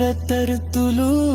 तर तुलू